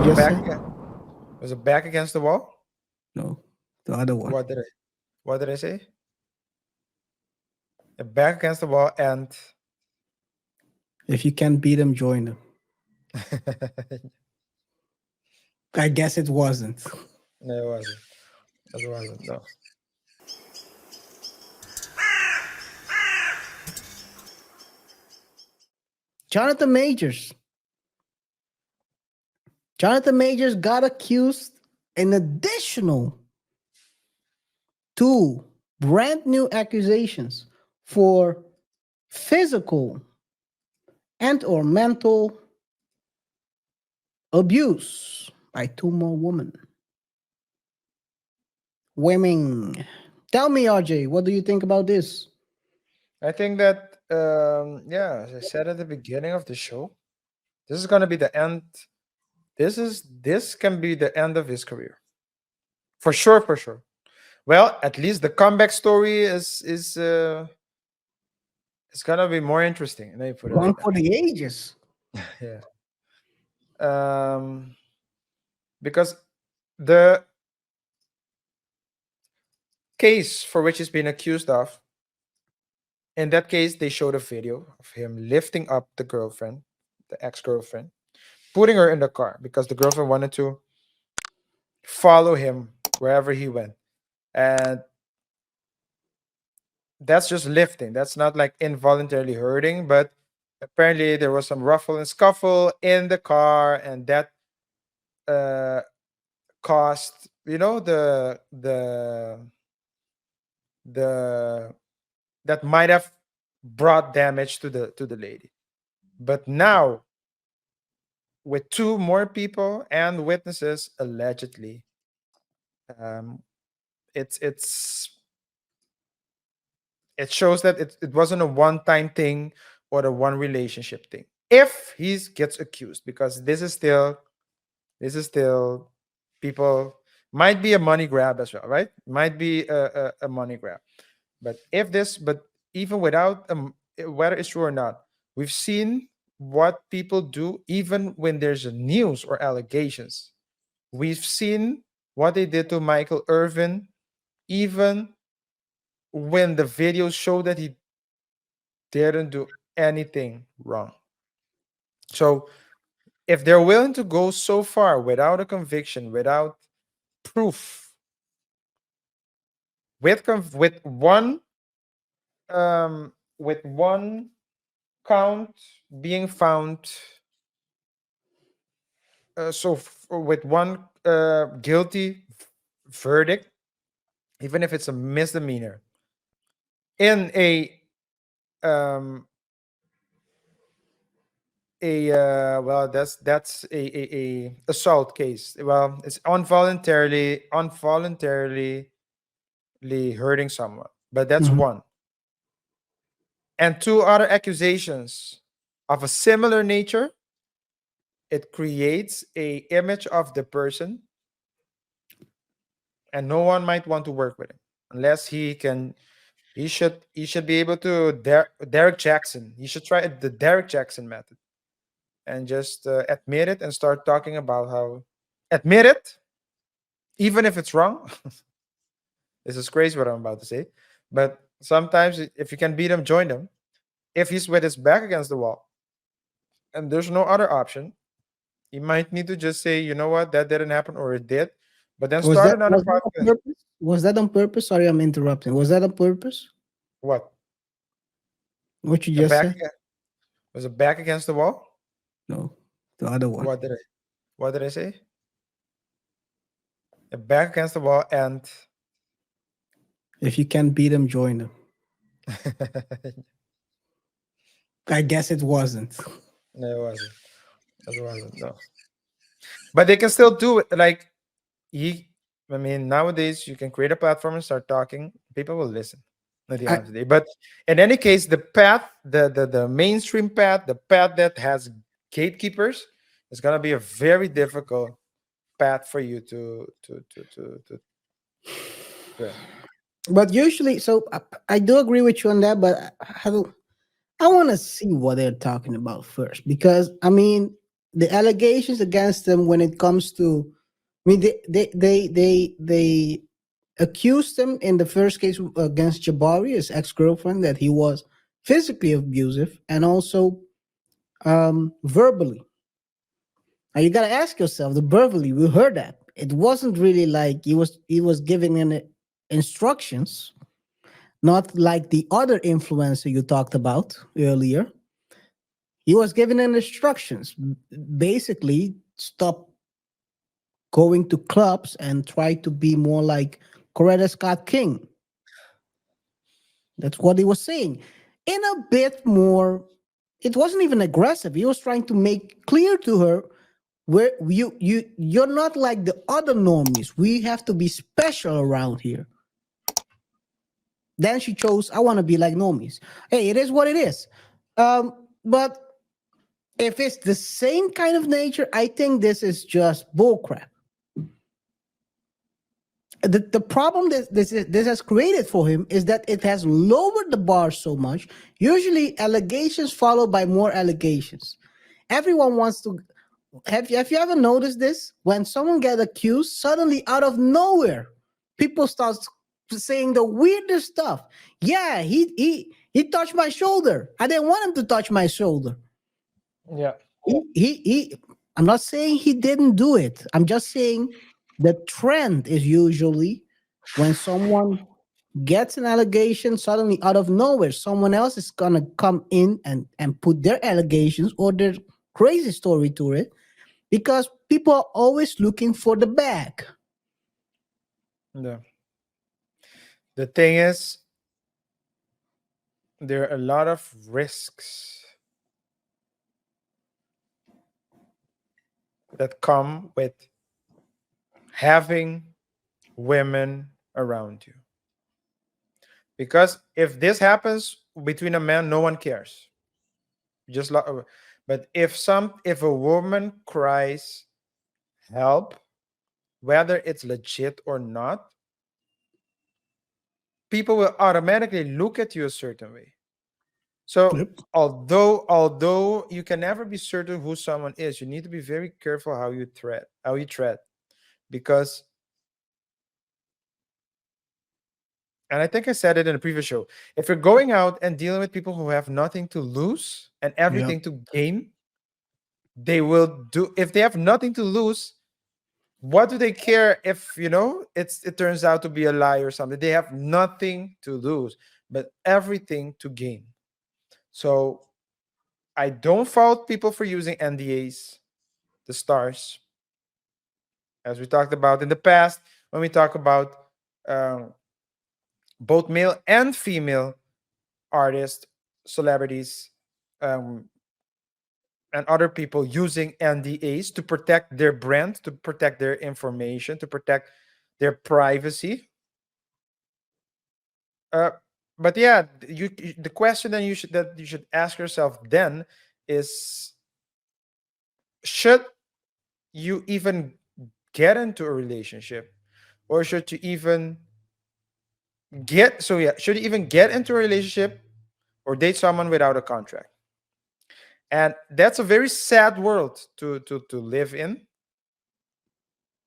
you A just back say? against, was it back against the wall? No, the other one. What did I what did I say? A back against the wall and If you can't beat them, join them. no, I guess it wasn't. it wasn't. It wasn't. No. Jonathan Majors. Jonathan Majors got accused an additional two brand new accusations for physical and or mental abuse by two more women. Women. Tell me, RJ, what do you think about this? I think that yeah, as I said at the beginning of the show, this is gonna be the end. This can be the end of his career. For sure, for sure. Well, at least the comeback story is gonna be more interesting. Let me put it One like for the ages. that. Yeah. Um because the case for which he's been accused of, in that case, they showed a video of him lifting up the girlfriend, the ex-girlfriend, putting her in the car because the girlfriend wanted to follow him wherever he went. And that's just lifting. That's not like involuntarily hurting, but apparently there was some ruffle and scuffle in the car, and that uh caused, the that might have brought damage to the lady. But now, with two more people and witnesses allegedly, um it's it shows that it wasn't a one-time thing or a one relationship thing if he gets accused, because this is still people, might be a money grab as well, right? Might be a money grab. But even without whether it's true or not, we've seen what people do even when there's a news or allegations. We've seen what they did to Michael Irvin, even when the videos show that he didn't do anything wrong. So if they're willing to go so far without a conviction, without proof, with one count being found, with one guilty verdict, even if it's a misdemeanor, in um well, that's a assault case. Well, it's involuntarily hurting someone, but that's Mhm. one. And two other accusations of a similar nature, it creates a image of the person, and no one might want to work with him unless he should be able to Derek Jackson. He should try the Derek Jackson method and just admit it and start talking about how, admit it even if it's wrong. This is crazy what I'm about to say, but sometimes if you can beat him, join him. If he's with his back against the wall and there's no other option, you might need to just say, you know what, that didn't happen, or it did, but then Was start that another was that on podcast. purpose? Was that on purpose? Sorry, I'm interrupting. Was that on purpose? What? What you A just back said? aga- was it back against the wall? No, the other one. What did I say? A back against the wall and If you can't beat them, join them. I guess it wasn't. no, it wasn't. It wasn't. No, but they can still do it. Like he, I mean, nowadays you can create a platform and start talking. People will listen at the end I, of the day. But in any case, the path, the mainstream path, the path that has gatekeepers, is gonna be a very difficult path for you to tread. but usually, so I do agree with you on that. But I want to see what they're talking about first, because I mean, the allegations against them when it comes to, I mean, they accused him in the first case against Jabari, his ex-girlfriend, that he was physically abusive and also verbally. Now you gotta ask yourself, the verbally, we heard that. It wasn't really like he was giving an instructions, not like the other influencer you talked about earlier. He was given an instructions. Basically, stop going to clubs and try to be more like Coretta Scott King. That's what he was saying. In a bit more, it wasn't even aggressive. He was trying to make clear to her where you're not like the other normies. We have to be special around here. Then she chose, I want to be like normies. Hey, it is what it is. But if it's the same kind of nature, I think this is just bullcrap. The problem that this has created for him is that it has lowered the bar so much. Usually, allegations followed by more allegations. Everyone wants to. Have you ever noticed this? When someone gets accused, suddenly out of nowhere, people start saying the weirdest stuff. Yeah, he touched my shoulder. I didn't want him to touch my shoulder. Yeah. He I'm not saying he didn't do it. I'm just saying the trend is usually when someone gets an allegation, suddenly out of nowhere someone else is gonna come in and put their allegations or their crazy story to it, because people are always looking for the bag. Yeah. The thing is, there are a lot of risks that come with having women around you. Because if this happens between a man, no one cares. Just but if a woman cries help, whether it's legit or not, people will automatically look at you a certain way. So Yep. although you can never be certain who someone is, you need to be very careful how you tread, because, and I think I said it in a previous show, if you're going out and dealing with people who have nothing to lose and Yep. everything to gain, they will do. If they have nothing to lose, what do they care if it turns out to be a lie or something? They have nothing to lose but everything to gain. So I don't fault people for using NDAs, the stars, as we talked about in the past when we talk about um, both male and female artists, celebrities, um, and other people using NDAs to protect their brand, to protect their information, to protect their privacy. Uh, but yeah, the question that you should ask yourself then is, should you even get into a relationship, or should you even should you even get into a relationship or date someone without a contract? And that's a very sad world to live in. And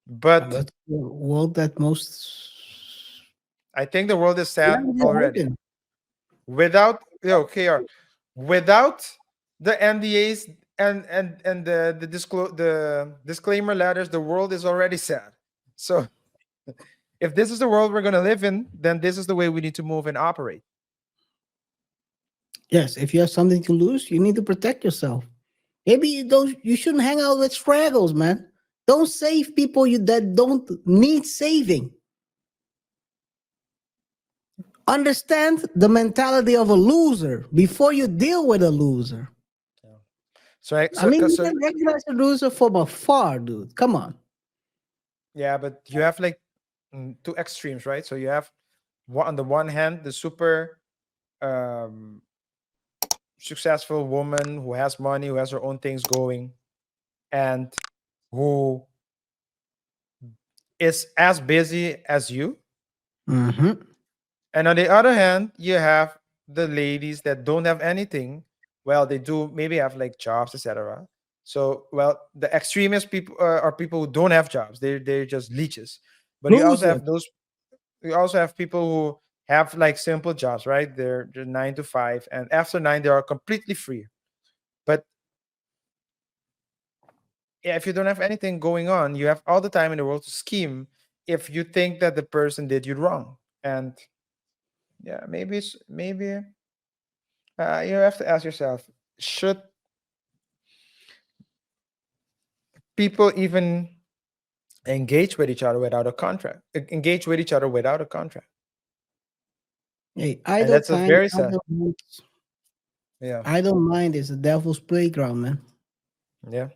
But that's the world that most I think the world is sad celebrities are already. living. Without, KR, without the NDAs and the disclaimer letters, the world is already sad. So if this is the world we're gonna live in, then this is the way we need to move and operate. Yes, if you have something to lose, you need to protect yourself. Maybe you shouldn't hang out with straggles, man. Don't save people that don't need saving. Understand the mentality of a loser before you deal with a loser. Yeah. So I, I so, mean, you so can recognize a loser from afar, dude. Come on. yeah, but you have like two extremes, right? So you have on the one hand the super um, successful woman who has money, who has her own things going, and who is as busy as you. Mm-hmm. And on the other hand, you have the ladies that don't have anything. Well, they do maybe have like jobs, etc. So, well, the extremist people are people who don't have jobs. They're just leeches. But you also Losers. have those. You also have people who have like simple jobs, right? They're 9 to 5, and after 9 they are completely free. But yeah, if you don't have anything going on, you have all the time in the world to scheme if you think that the person did you wrong. And yeah, maybe you have to ask yourself, should people even engage with each other without a contract? Engage with each other without a contract. Hey, And idle that's a time, very sad. Yeah. idle mind is the devil's playground, man. Yeah.